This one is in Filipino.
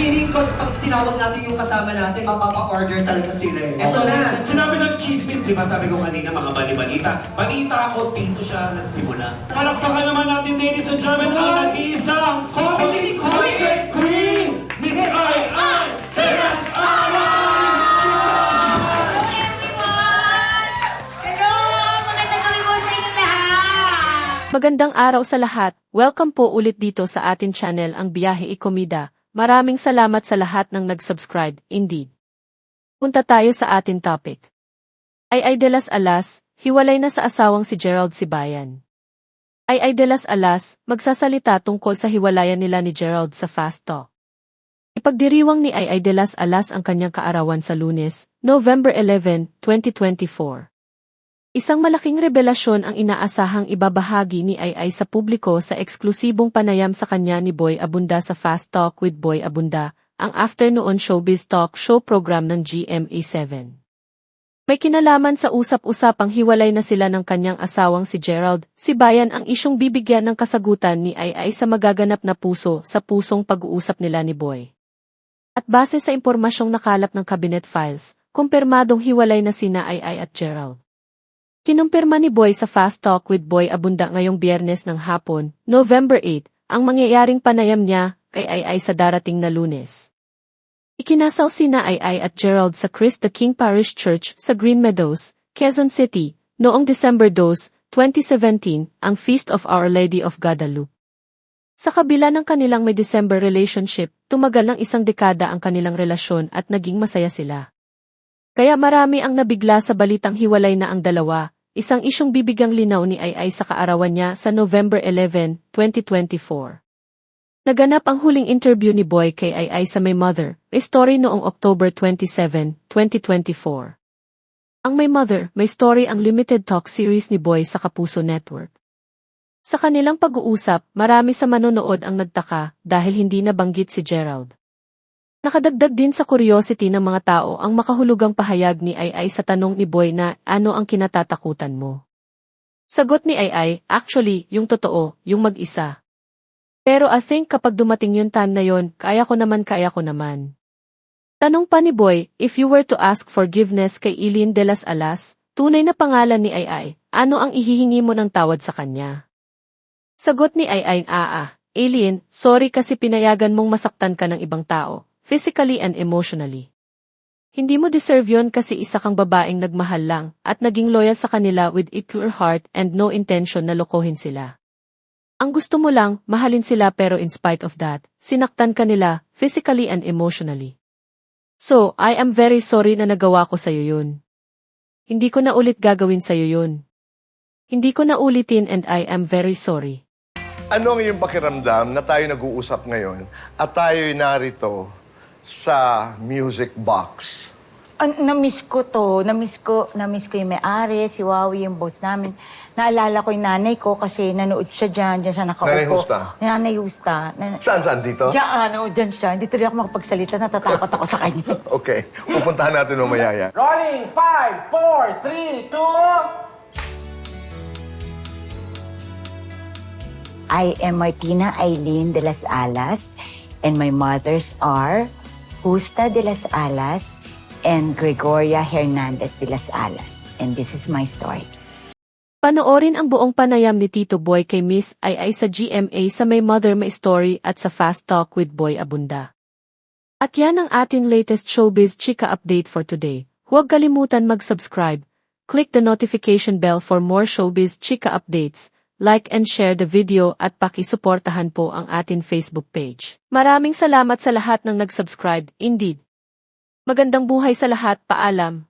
feeling ko pag tinawag natin yung kasama natin, mapapa-order talaga sila eh. Ito na, sinabi ng chismis, di ba sabi ko kanina mga bali-balita. Balita ako, dito siya nagsimula. Palakpakan naman natin, ladies and gentlemen, ang nag-iisang comedy concert queen, Miss Ai Teras Ala! Hello! Magandang gabi po sa inyo lahat! Magandang araw sa lahat. Welcome po ulit dito sa atin channel ang Biyahe Ikomida. Maraming salamat sa lahat ng nag-subscribe, indeed. Punta tayo sa atin topic. Ay de las Alas, hiwalay na sa asawang si Gerald Sibayan. Ay de las Alas, magsasalita tungkol sa hiwalayan nila ni Gerald sa Fast Talk. Ipagdiriwang ni Ay de las Alas ang kanyang kaarawan sa Lunes, November 11, 2024. Isang malaking revelasyon ang inaasahang ibabahagi ni Ay sa publiko sa eksklusibong panayam sa kanya ni Boy Abunda sa Fast Talk with Boy Abunda, ang afternoon showbiz talk show program ng GMA7. May kinalaman sa usap-usapang hiwalay na sila ng kanyang asawang si Gerald Sibayan ang isyong bibigyan ng kasagutan ni Ay sa magaganap na puso sa pusong pag-uusap nila ni Boy. At base sa impormasyong nakalap ng cabinet files, kumpirmadong hiwalay na sina Ay at Gerald. Kinumpirma ni Boy sa Fast Talk with Boy Abunda ngayong Biyernes ng hapon, November 8, ang mangyayaring panayam niya kay Ay sa darating na Lunes. Ikinasaw sina Ay at Gerald sa Christ the King Parish Church sa Green Meadows, Quezon City, noong December 2, 2017, ang Feast of Our Lady of Guadalupe. Sa kabila ng kanilang may December relationship, tumagal ng isang dekada ang kanilang relasyon at naging masaya sila. Kaya marami ang nabigla sa balitang hiwalay na ang dalawa, isang isyong bibigyang linaw ni Ay sa kaarawan niya sa November 11, 2024. Naganap ang huling interview ni Boy kay Ay sa May Mother, a story noong October 27, 2024. Ang May Mother, May Story ang limited talk series ni Boy sa Kapuso Network. Sa kanilang pag-uusap, marami sa manonood ang nagtaka dahil hindi nabanggit si Gerald. Nakadagdag din sa curiosity ng mga tao ang makahulugang pahayag ni Ay sa tanong ni Boy na ano ang kinatatakutan mo. Sagot ni Ay, actually, yung totoo, yung mag-isa. Pero I think kapag dumating yung time na yon, kaya ko naman. Tanong pa ni Boy, if you were to ask forgiveness kay Eileen de las Alas, tunay na pangalan ni Ay, ano ang ihihingi mo ng tawad sa kanya? Sagot ni Ay, Eileen, sorry kasi pinayagan mong masaktan ka ng ibang tao. Physically and emotionally. Hindi mo deserve yon kasi isa kang babaeng nagmahal lang at naging loyal sa kanila with a pure heart and no intention na lokohin sila. Ang gusto mo lang, mahalin sila pero in spite of that, sinaktan ka nila, physically and emotionally. So, I am very sorry na nagawa ko sa'yo yun. Hindi ko na ulit gagawin sa'yo yun. Hindi ko na ulitin and I am very sorry. Ano ang iyong pakiramdam na tayo nag-uusap ngayon at tayo'y narito sa music box? Na-miss ko to. Na-miss ko yung may-ari, si Wawi, yung boss namin. Naalala ko yung nanay ko kasi nanood siya dyan siya nakaupo. Nanay Justa? Nanay Justa. Saan dito? Diyan, dyan siya. Hindi tuloy ako makapagsalita, natatakot ako sa kanya. Okay, pupuntahan natin mamaya yan. Rolling, 5, 4, 3, 2... I am Martina Eileen de las Alas, and my mothers are Justa de las Alas and Gregoria Hernandez de las Alas. And this is my story. Panoorin ang buong panayam ni Tito Boy kay Miss Ay sa GMA sa May Mother May Story at sa Fast Talk with Boy Abunda. At yan ang ating latest showbiz chika update for today. Huwag kalimutan mag-subscribe. Click the notification bell for more showbiz chika updates. Like and share the video at pakisuportahan po ang atin Facebook page. Maraming salamat sa lahat ng nag-subscribe, indeed. Magandang buhay sa lahat, paalam.